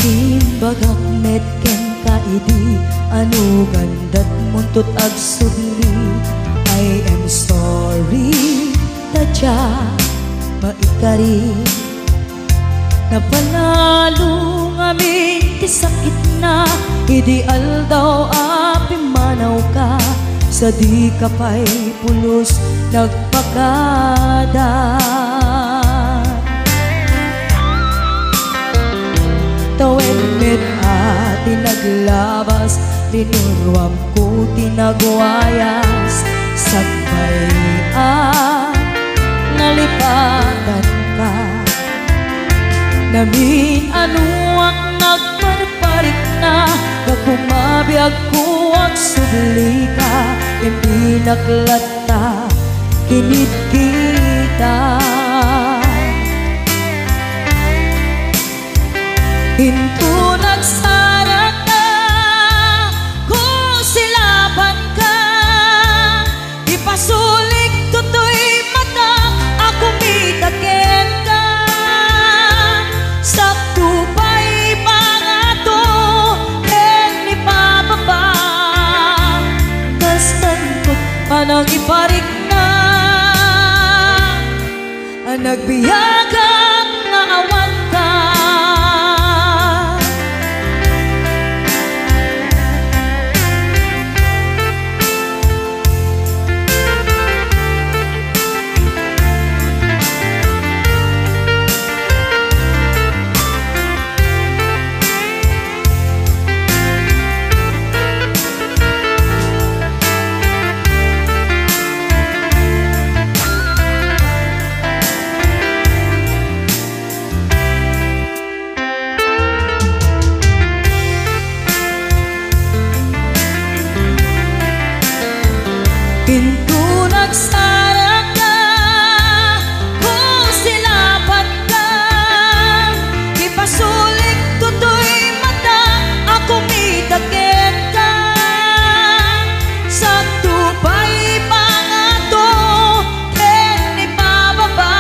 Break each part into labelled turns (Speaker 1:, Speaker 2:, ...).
Speaker 1: Timbagak metken kaidi anu gandat muntut ag subli. I am sorry tadya maikari napanalo ngamin ti sakit na ideal daw api manaw ka sa di kapay pulos nagpakada. Tawen met ati naglabas linurwam ko tinagwayas sakbay nalipatan ka namin anuak nagparparik na nagkumabiyag ko ang subli ka hindi naklata kinit kita. Hinto nagsarap na kung silaban ka ipasulik tutoy mata ako mitaken ka sakto pa'y pangato ken ni pababa kastan ko panang iparik na nagbiyagang nga awan ka. Hinto nagsarap na kung silaban ka ipasulik tutoy mata ako mitaken ka sakto pa'y pangato ken ni pababa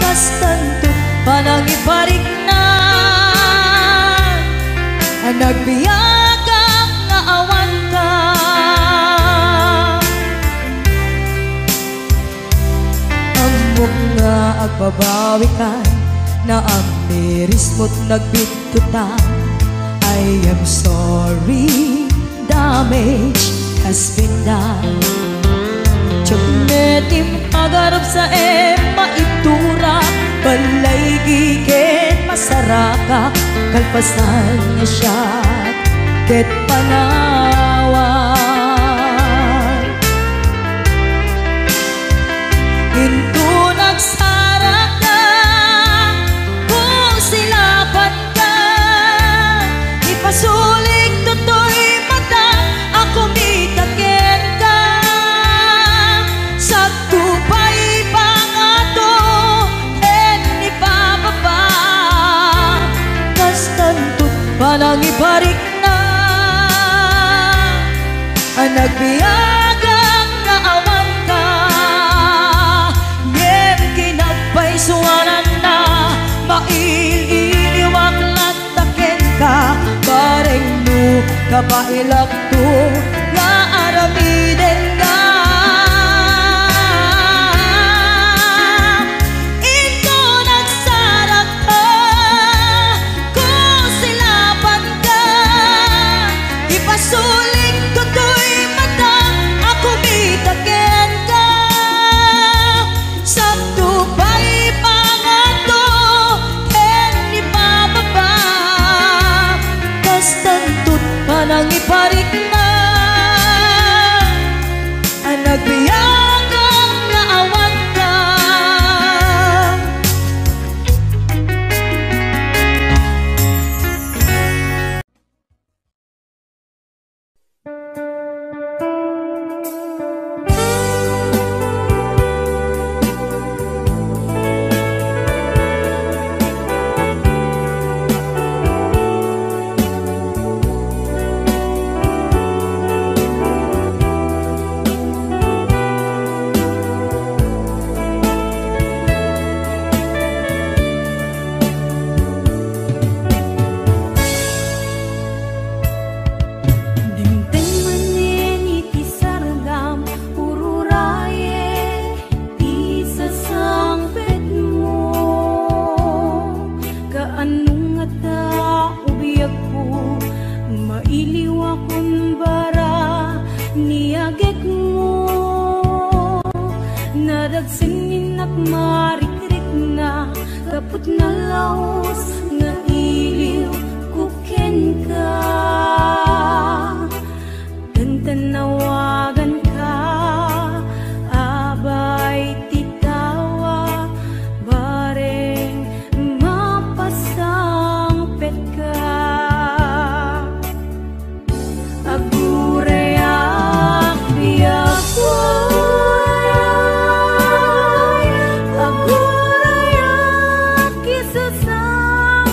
Speaker 1: kastanto panang iparik na nagbiyagang nga awan ka. Nga agbabawi ka na ang miris mo't nagbitutan. I am sorry, damage has been done. Tiyagnetim agarap sa maitura balay giket masaraka kalpasan niya siya ket panawan. Hinto nagsarap na kung silaban ka ipasulik tutoy mata ako mitaken ka sakto pa'y pangato ken ni pababa kastanto panang iparik na nagbiyagang nga awan ka. Suwanan na maililiwag lataken ka bareng mo kapailak to nga aramiden ka. Ito nagsarap ka kung silaban ka ipasulik tutoy mata ako mitaken ka sakto pa'y pangato ken ni pababa kastantot panang iparik na
Speaker 2: nga taubiyag ko, mailiw akong bara niyagek mo. Nadagsanin at marikrik na kaput na laos nga iliw kuken ka. Tanawagan ka, abay titawa, bareng mapasangpet ka. Agurayak biyak ko, agurayak isusang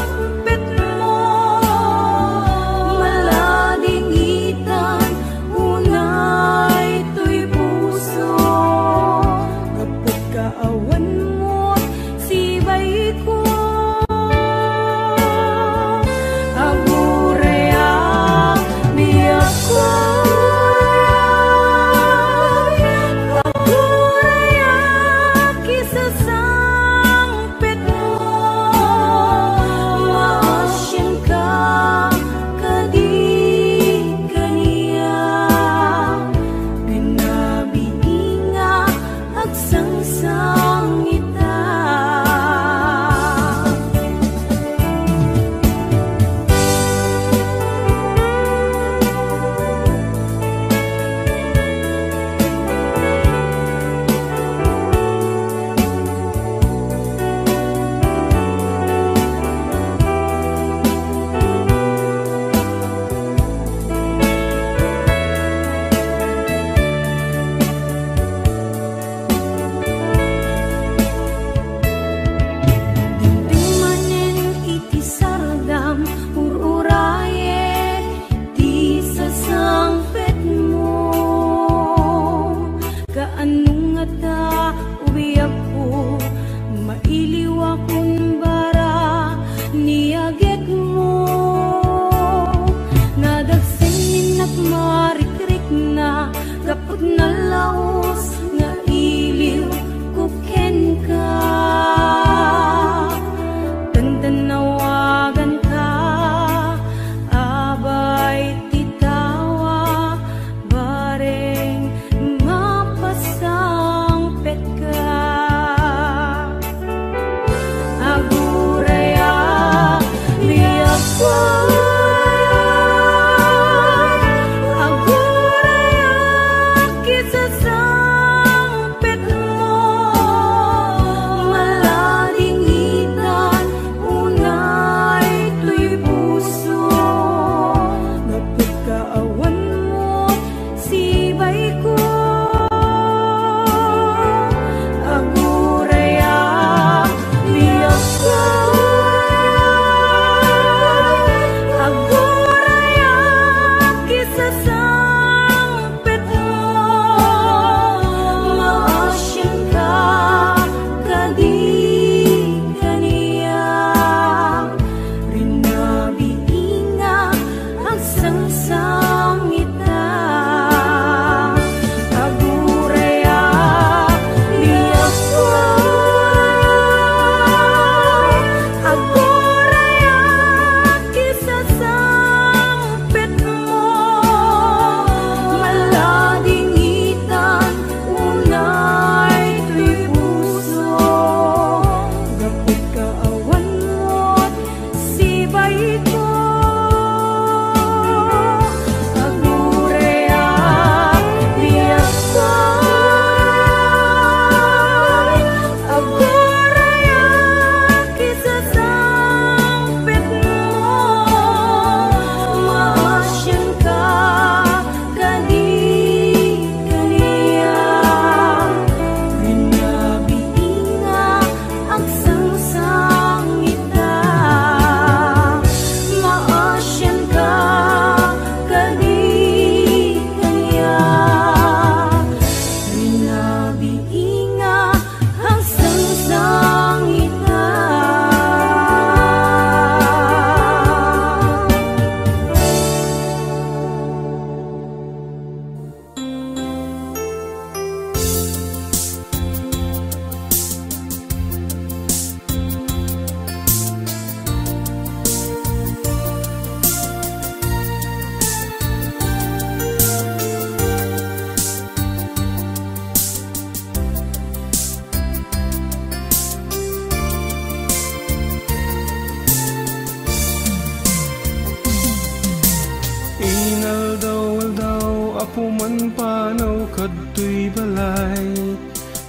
Speaker 3: Mapuman panaw kadtoy balay,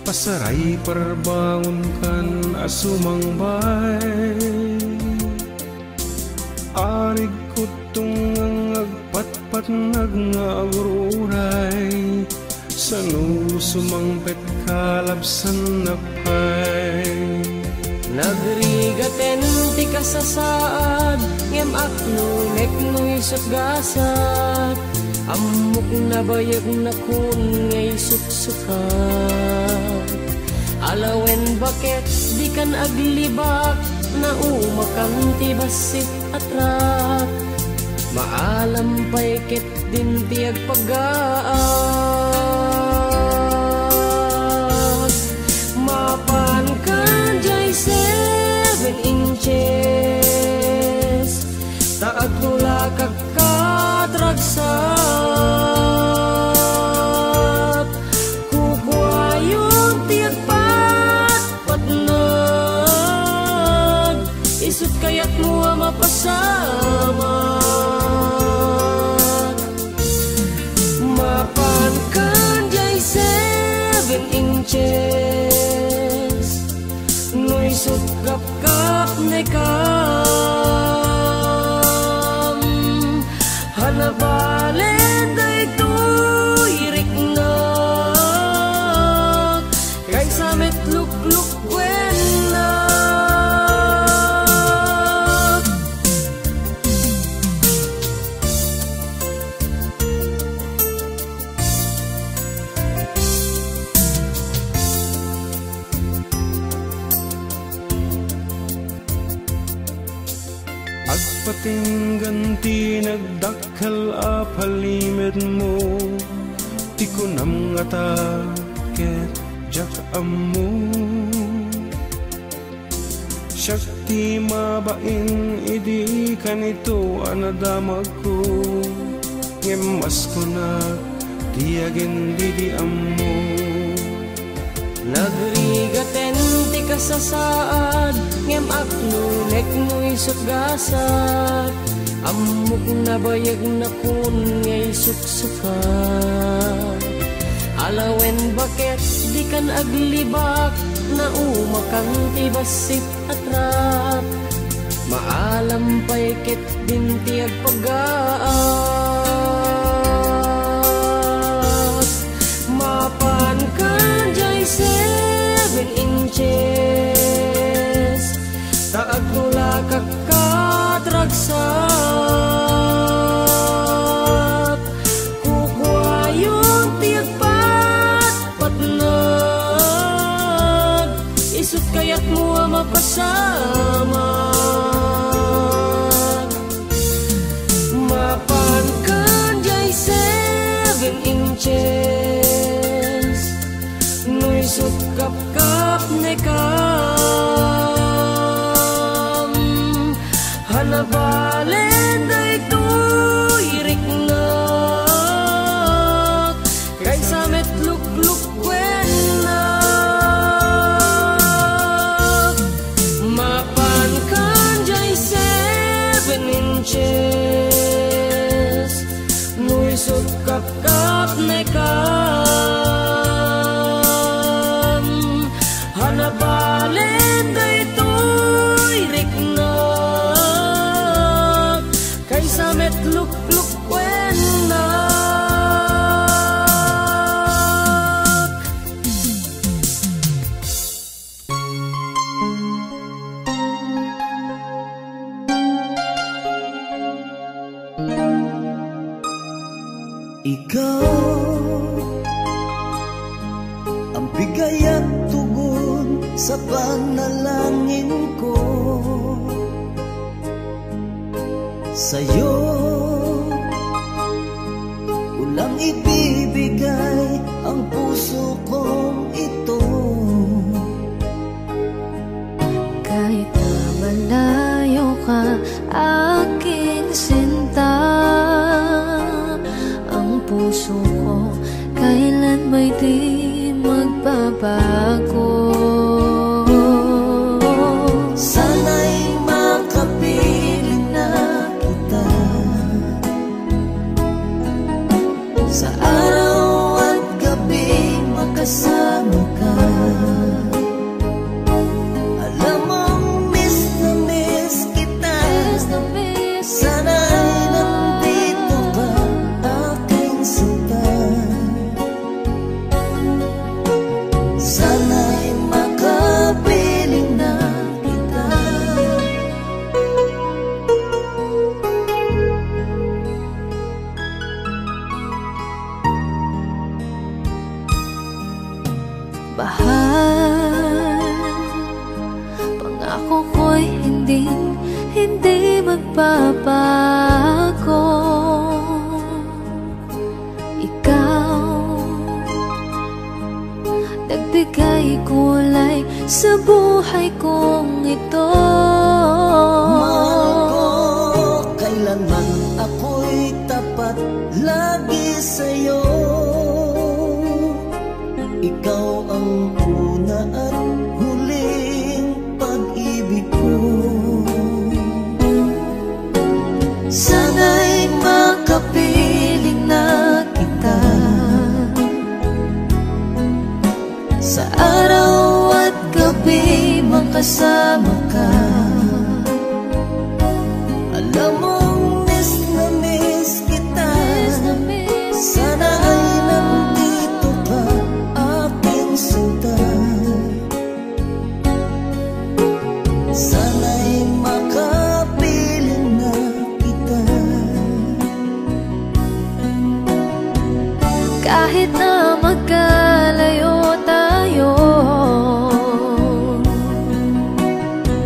Speaker 3: pasaray parbangon kan asumang bay. Arig kutong ang agpatpat nagngagruray, sanu sumampet kalabsan na pay.
Speaker 4: Nagrigaten ti kasasaad, ngem aknunek no'y sutgasat, amok na bayag na kun ngay suksukat. Alawen bakit di kan aglibak, na umakan ti basit at rak, maalam pa'y ket din ti agpagaas. Mapan kan jay 7 inches, taag tula kakadragsat, kukwayon ti agpatpatnag, isut kayat mo mapasamat. Mapan kan jay 7 inches, no'y sukap-kap na kam, hanabalen day to'y riknak, kay samet luk-luk kwenak.
Speaker 3: Agpatinggan ti nagdakkal a palimed mo, ti kunam nga ta ket jak ammo. Syakti mabain idi kanito anadamag ko, ngemas ko na tiagin didi ammo.
Speaker 4: Nagrigaten ti kasasaad, ngem aknunek no'y sutgasat, amok na bayag na kun ngay suksukat. Alawen bakit di kan aglibak, na umakan ti basit at rak, maalam pa'y ket din ti agpagaas. Mapan kan jay 7 inches, taag tula kakadragsat, kukwayon ti agpatpatnag, isut kayat mo mapasamat. Mapan kan jay 7 inches, no'y sukap-kap na kam, hanabalen day to'y riknak, kay samet luk-luk kwenak. Mapan kan jay 7 inches, no'y sukap-kap na kam, hanabalen day to'y riknak, kay samet luk-luk kwenak.
Speaker 1: Ikaw ang bigay at tugon sa panalangin ko. Sa'yo ulang ibibigay ang puso kong ito.
Speaker 2: Kahit na malayo ka, aking sinta, ang puso ko kailan ba'y di magbabago.
Speaker 1: Sana'y makapiling na kita sa
Speaker 2: magbabago. Ikaw, nagbigay kulay sa buhay kong ito.
Speaker 5: Mahal ko, kailanman ako'y tapat lagi sa'yo. Ikaw ang una at huling pag-ibig ko.
Speaker 2: Sana'y makapiling na kita sa araw at gabi, makasama ka.
Speaker 5: Alam mong miss na miss kita. Sana ay nandito ka, aking sinta. Sana'y makapiling na kita.
Speaker 2: Kahit na magkalayo tayo,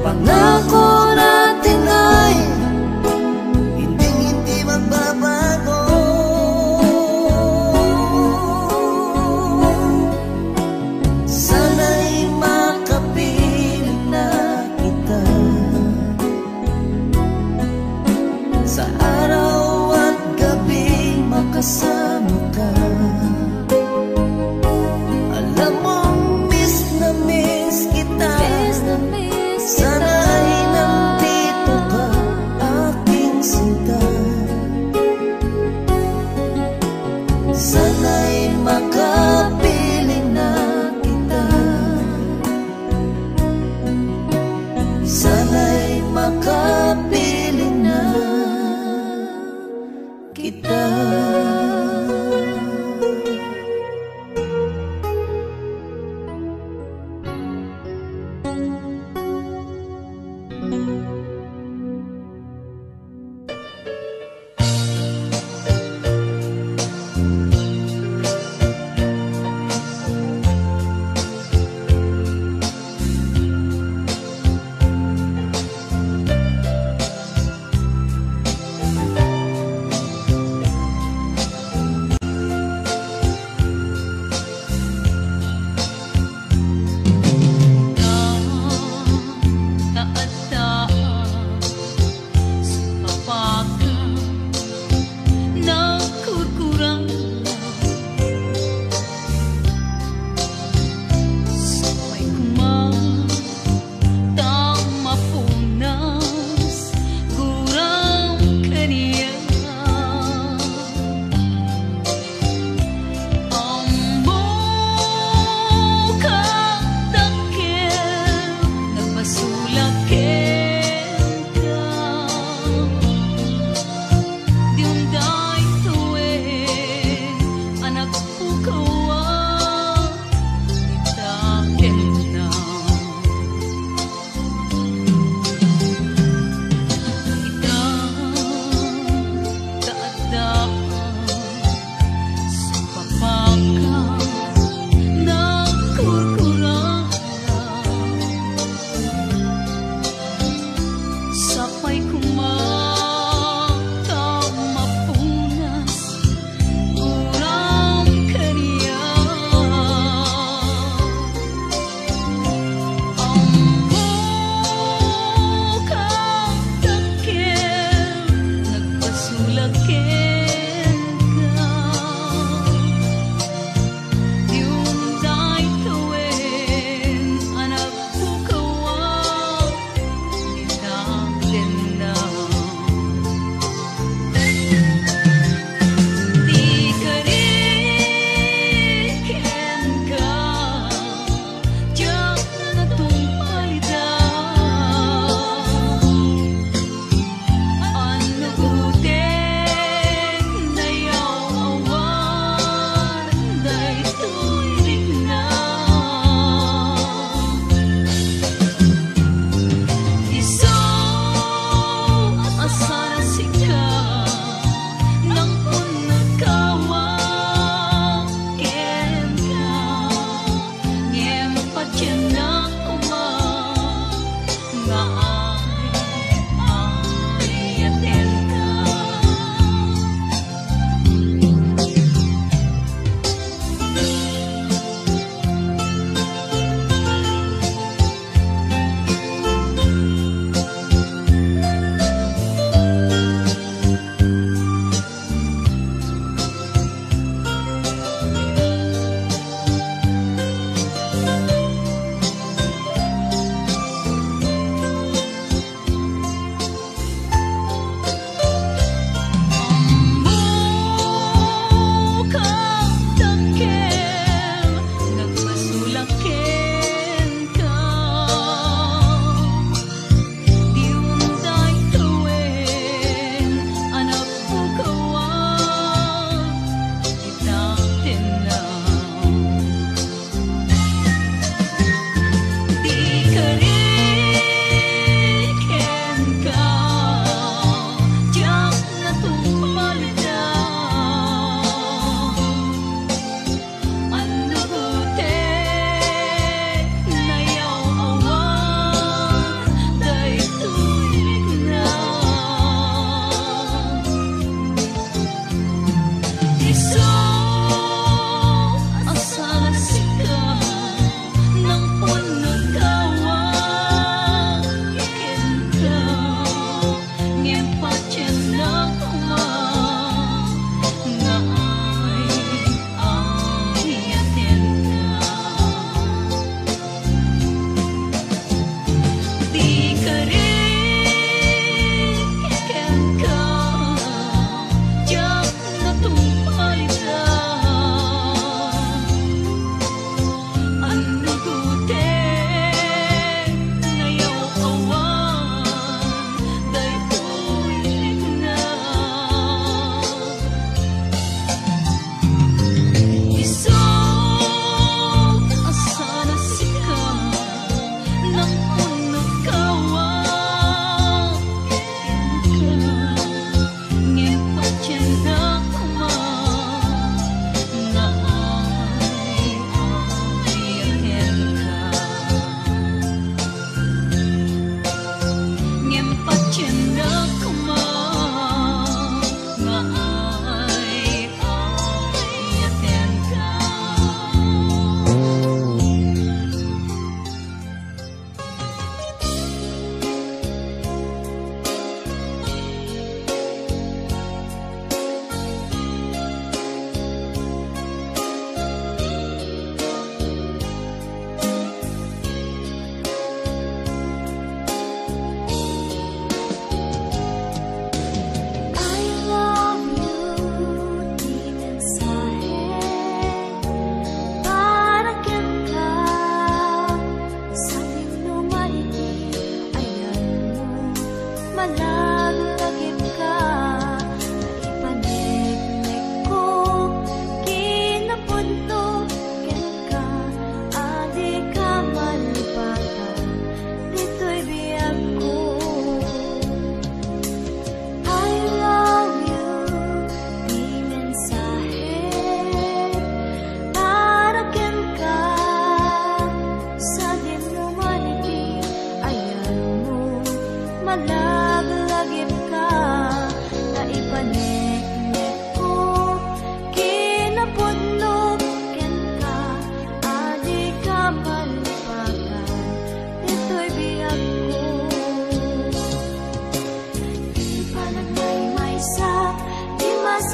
Speaker 5: pangako natin ay hindi magbabago. Sana'y makapiling na kita sa araw at gabi, makasama ka. Alam mong miss na miss kita. Sana ay nandito ka, aking sinta. Sana'y makapiling na kita. Sana'y makapiling na kita.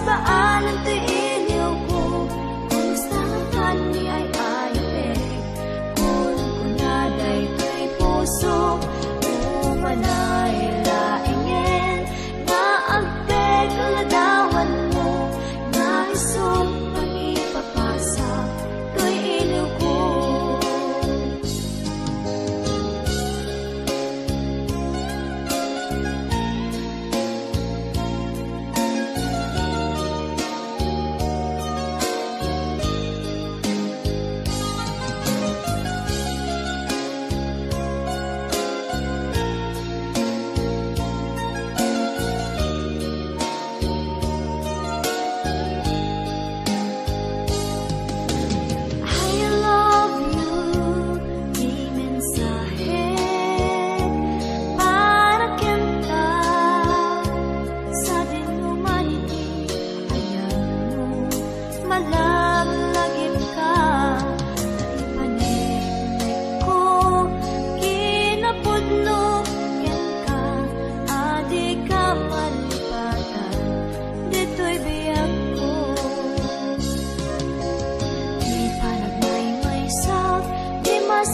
Speaker 2: baalan to'y iliw ko. Kumusta ka ni ay ayate. Kung kunaday to'y puso, umanay laingin. Naagpeg ladawan mo, naisog ang ipapasa to'y iliw ko.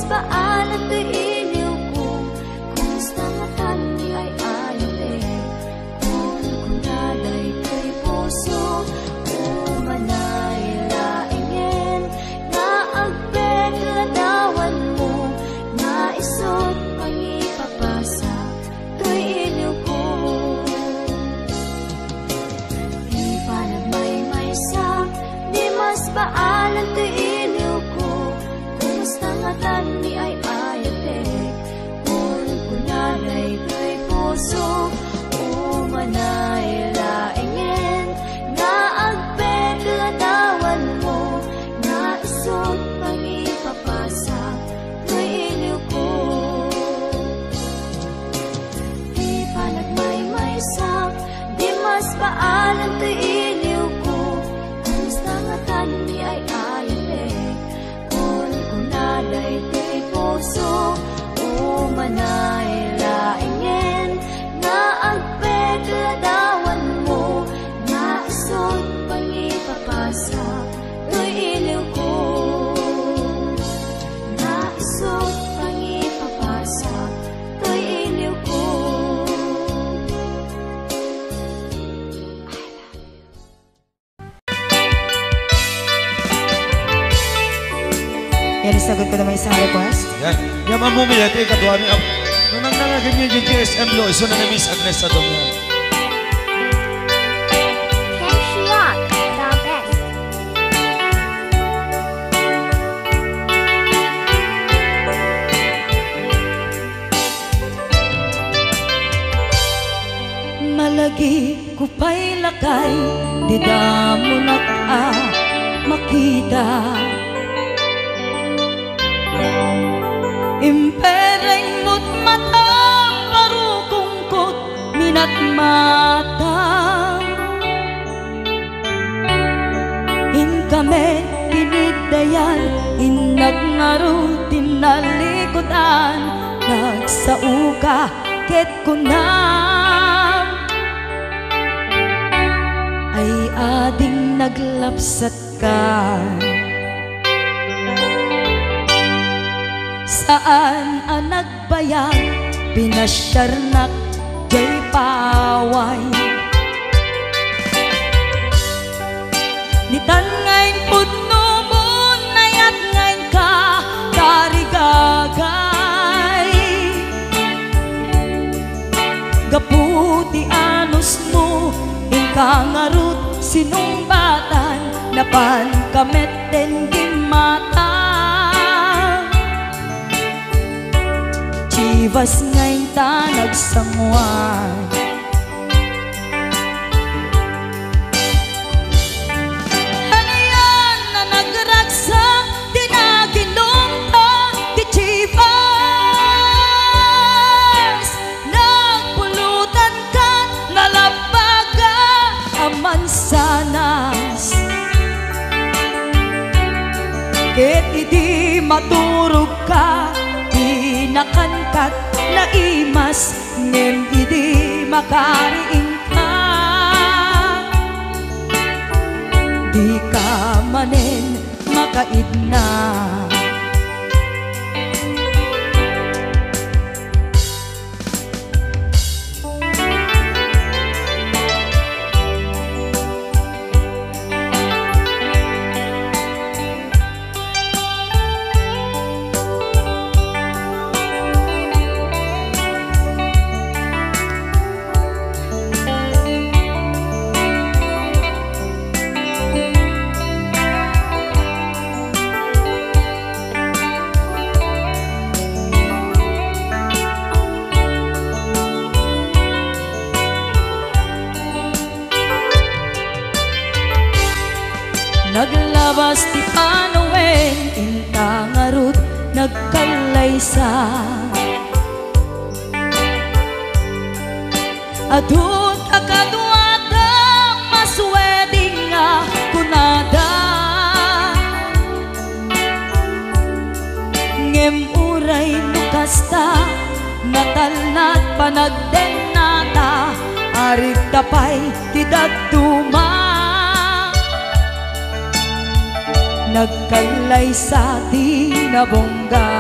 Speaker 2: Baalan to'y iliw ko. Kumusta nga ni ay ayate. Kung kunaday to'y puso, umanay laingin. Naagpeg ladawan mo, naisot ang ipapasa to'y iliw ko. Di pa nagmaymaysak, di mas baalan to'y iliw ko. Kumusta nga ni ay ayate. Kung kunaday to'y puso, umanay laingin. Naagpeg ladawan mo, naisot ang ipapasa to'y iliw ko. Di pa nagmaymaysak, di mas baalan to'y iliw ko. Kumusta nga ni ay ayate. Kunaday to'y puso, umanay laingin. Naagpeg ladawan mo, naisot pang ipapasa to'y iliw ko. Naisot pang ipapasa to'y iliw ko.
Speaker 1: Yan, isagot ko naman isang request.
Speaker 6: Yan. Yan mamumili. Ito yung kadwa niya. Nung nangnangagin niya yung GSM Lo, iso na ni Miss Agnes sa dong yan.
Speaker 2: Kenshia, the best.
Speaker 1: Malagi ko pa'y lakay, di damo na ka makita. Impereng mo't mata, parukungkot, minat mata. In kami tinidayan, inag ngaro tinalikutan. Nagsauka, ket kunam ay ading naglapsat ka. Saan ang nagbayag, pinasyarnak, jay paway. Nitan ngayon pudno mo, nayat ngayon ka, karigagay. Gaputi anos mo, ingkangarut, sinumbatan, napan kamet den gimata. Chivas ngayon ta nagsangwan. Hanayan na nagragsak, di naginom ta, di Chivas. Nagpulutan ka, nalabaga, aman sanas. Ket idi maturog ka, nakankat na imas, ngem idi makariing ka. ka manen makaid na. Naglabas ti panawen, inta nga rut nagkalaysa. Adun akaduada masweding nga kunada. Ngem uray nukasta natalnat panagdenata. Arig tapay ti daduma nagkalay sa tinabongga.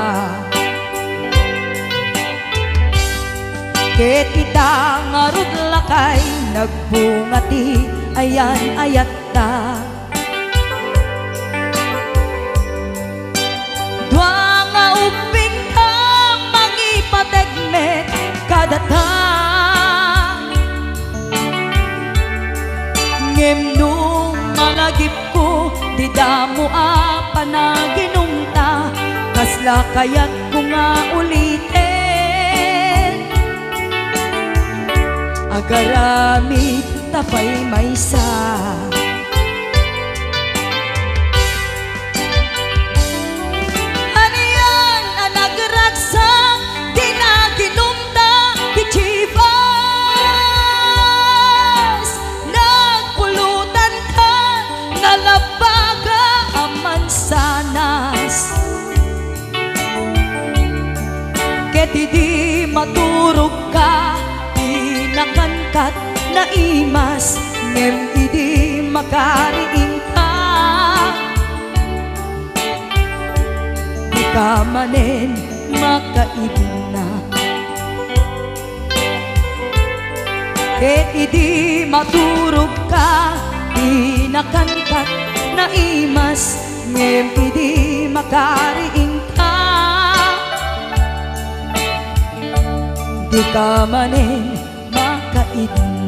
Speaker 1: Ket ita nga rud lakay nagbungati ayan ayat ta. Dua nga uping ka mangipategmet kadata. Ngem nung mga gipko di damo panaginumta, kasla kayat ko nga ulitin. Agaramit tapay maysa. Haniyan ang nagragsak di naginumta di Chivas. Nagpulutan ka nalabaga sanas. Ket di maturog ka tinakangkat na imas. Ngem idi makariing ka di ka manen makaid na. Ket idi maturog ka tinakangkat na imas. Ngem idi makariing ka di ka manen makaid na.